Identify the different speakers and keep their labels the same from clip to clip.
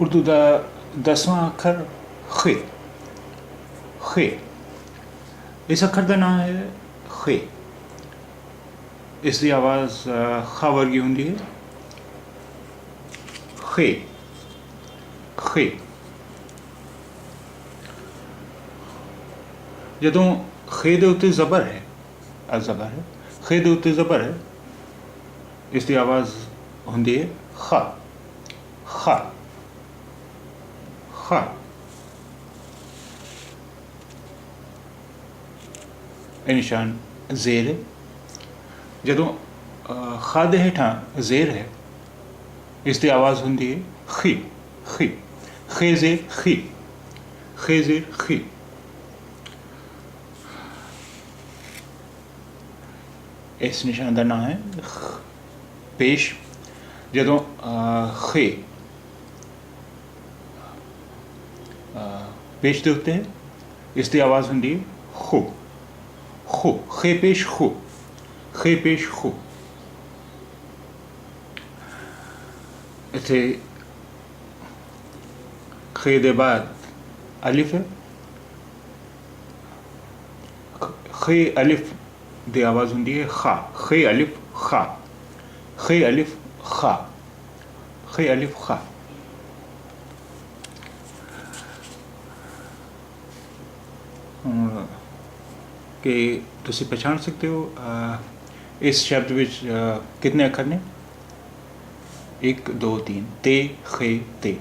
Speaker 1: उर्दू का 10वां अखर खे। खे इस अखर का नाम है खे। इसकी आवाज़ खा वर्गी होंगी है। खे खे जदों खे दे उत्ते ज़बर है, ज़बर है, खे दे उत्ते ज़बर है, इसकी आवाज़ होंगी है खा खा खा। ये निशान ज़ेर है। जदों खा दे हेठां ज़ेर है, इसकी आवाज़ होंगी है खी खी। खे ज़ेर खी, खे ज़ेर खी। इस निशान का नाम है पेश। जदों खे पेश दे उत्ते है, इसकी आवाज़ होंगी खो खो। खे पेश खो, खे पेश खो। इत्थे खे दे बाद अलिफ है। खे अलिफ दी आवाज़ होंगी है खा। खे अलिफ खा, खे अलिफ खा, खे अलिफ खा। कि तुसी पहचान सकते हो इस शब्द विच कितने अखर ने? 1 2 3 ते खे ते।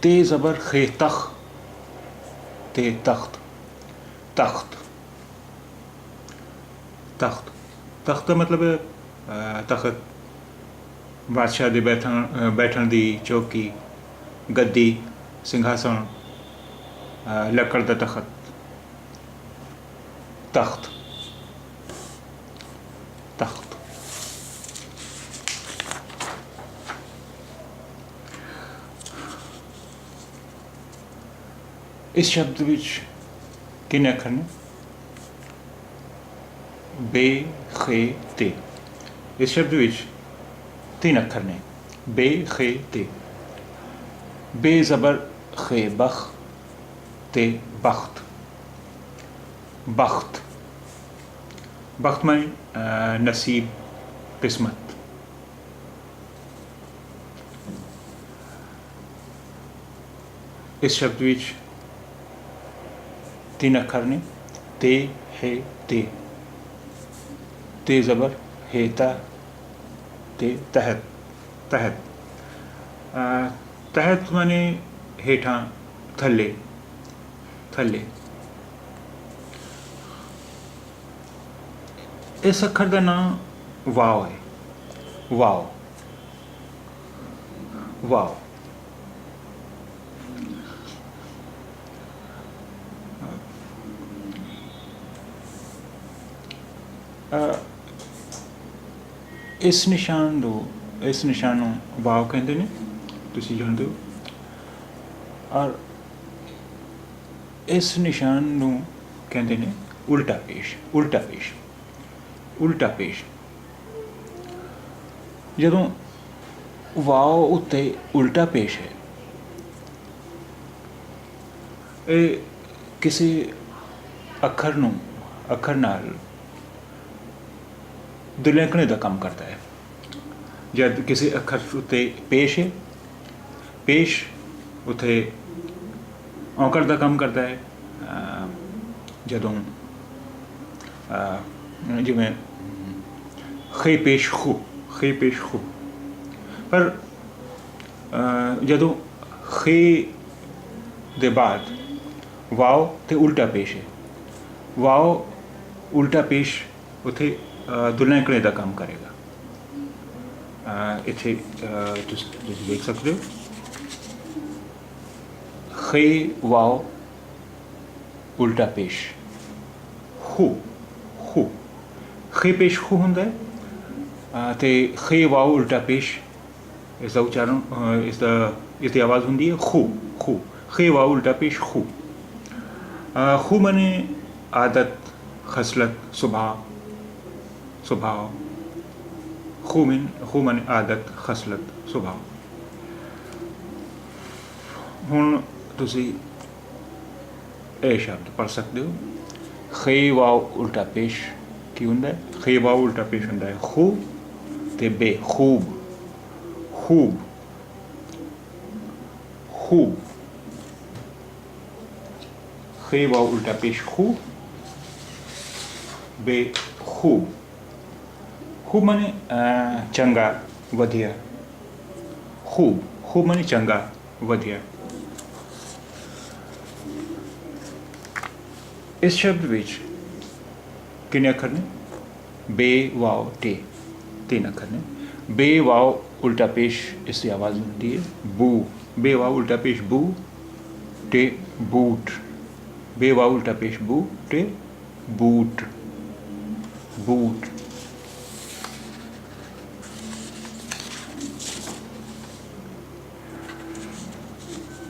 Speaker 1: ते ज़बर खे तख, ते तख्त तख्त तख्त। तख्त का मतलब है तख्त, बादशाह दे बैठन दी चौकी, गद्दी, सिंघासन, लकड़ का तख्त, तख्त तख्त। इस शब्द विच कितने अखर ने? बे खे ते। इस शब्द विच 3 अखर ने, बे खे ते। बे ज़बर खे बख, ते बख्त बख्त। बख्त माने नसीब, किस्मत। इस शब्द विच 3 अखर ने, ते है ते। ते ज़बर है ता, ते तहत तहत। तहत माने हेठां, थल्ले थल्ले। इस अखर का नाम वाव है। वाव वाव। इस निशान नूं वाव कहते हैं, तुसीं जानते हो। और इस निशान नूं कहते हैं उल्टा पेश। उल्टा पेश, उल्टा पेश। जदों वाव उत्ते उल्टा पेश है, ये किसी अखर नाल दुलैंकने का काम करता है। जब किसी अखर उत्ते पेश है, पेश उत्थे औंकड़ का काम करता है। जदों जिवें खे पेश खू, खे पेश खू। पर जदों खे दे बाद वाव ते उल्टा पेश है, वाव उल्टा पेश उत्थे दुलैंकने का काम करेगा। इत्थे तुसीं देख सकते हो, खे वाव उल्टा पेश खू खू। खे पेश खू होंदा है ते खे वाव उल्टा पेश, इसका उच्चारण इसकी आवाज़ होंदी है खू खू। खे वाव उल्टा पेश खू। खू माने आदत, खसलत, स्वभाव। ਖੂ ਮਨ ਆਦਤ, ਖਸਲਤ, ਸੁਭਾਅ। ਹੁਣ ਤੁਸੀਂ ਇਹ ਸ਼ਬਦ ਪੜ੍ਹ ਸਕਦੇ ਹੋ। ਖੇ ਵਾਓ ਉਲਟਾ ਪੇਸ਼ ਕੀ ਹੁੰਦਾ ਹੈ? ਖੇ ਵਾਓ ਉਲਟਾ ਪੇਸ਼ ਹੁੰਦਾ ਹੈ ਖੂ ਤੇ ਬੇ, ਖੂਬ, ਖੂਬ, ਖੂਬ। ਖੇ ਵਾਓ ਉਲਟਾ ਪੇਸ਼ ਖੂ, ਬੇ ਖੂਬ। ਖੂਬ ਮਾਨੇ ਚੰਗਾ, ਵਧੀਆ। ਖੂਬ, ਖੂਬ ਮਾਨੇ ਚੰਗਾ, ਵਧੀਆ। ਇਸ ਸ਼ਬਦ ਵਿੱਚ ਕਿੰਨੇ ਅੱਖਰ ਨੇ? ਬੇ, ਵਾਓ, ਟੇ, ਤਿੰਨ ਅੱਖਰ ਨੇ। ਬੇ ਵਾਓ ਉਲਟਾ ਪੇਸ਼ ਇਸ ਦੀ ਆਵਾਜ਼ ਹੁੰਦੀ ਹੈ ਬੂ। ਬੇ ਵਾਓ ਉਲਟਾ ਪੇਸ਼ ਬੂ ਤੇ ਬੂਟ। ਬੇ ਵਾਓ ਉਲਟਾ ਪੇਸ਼ ਬੂ ਤੇ ਬੂਟ, ਬੂਟ।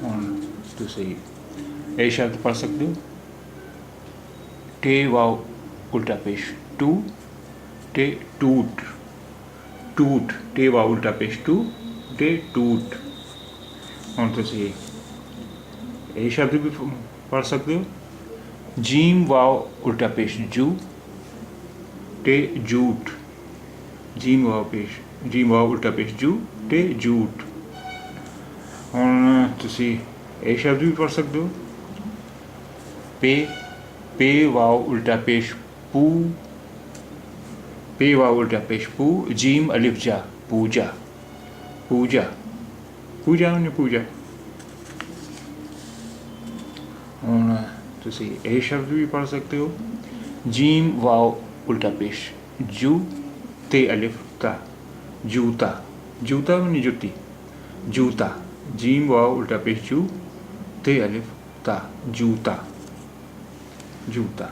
Speaker 1: ਹੁਣ ਤੁਸੀਂ ਇਹ ਸ਼ਬਦ ਪੜ੍ਹ ਸਕਦੇ ਹੋ। ਟੇ ਵਾਓ ਉਲਟਾ ਪੇਸ਼ ਟੂ ਤੇ ਟੂਟ, ਟੂਟ। ਟੇ ਵਾਓ ਉਲਟਾ ਪੇਸ਼ ਟੂ ਤੇ ਟੂਟ। ਹੁਣ ਤੁਸੀਂ ਇਹ ਸ਼ਬਦ ਵੀ ਪੜ੍ਹ ਸਕਦੇ ਹੋ। ਜੀਮ ਵਾਓ ਉਲਟਾ ਪੇਸ਼ ਜੂ ਤੇ ਜੂਟ। ਜੀਮ ਵਾਓ ਪੇਸ਼, ਜੀਮ ਵਾਓ ਉਲਟਾ ਪੇਸ਼ ਜੂ ਤੇ ਜੂਟ। ਹੁਣ ਤੁਸੀਂ ਇਹ ਸ਼ਬਦ ਵੀ ਪੜ੍ਹ ਸਕਦੇ ਹੋ। ਪੇ, ਪੇ ਵਾਓ ਉਲਟਾ ਪੇਸ਼ ਪੂ, ਪੇ ਵਾਓ ਉਲਟਾ ਪੇਸ਼ ਪੂ, ਜੀਮ ਅਲਿਫ ਜਾ, ਪੂਜਾ, ਪੂਜਾ, ਪੂਜਾ ਉਹਨੇ ਪੂਜਾ। ਹੁਣ ਤੁਸੀਂ ਇਹ ਸ਼ਬਦ ਵੀ ਪੜ੍ਹ ਸਕਦੇ ਹੋ। ਜੀਮ ਵਾਓ ਉਲਟਾ ਪੇਸ਼ ਜੂ ਤੇ ਅਲਿਫ ਤਾ, ਜੂਤਾ, ਜੂਤਾ ਉਹਨੇ ਜੁੱਤੀ, ਜੂਤਾ। ਜੀਮ ਵਾਓ ਉਲਟਾ ਪੇਸ਼ ਜੂ ਤੇ ਅਲਿਫ ਤਾ, ਜੂਤਾ, ਜੂਤਾ।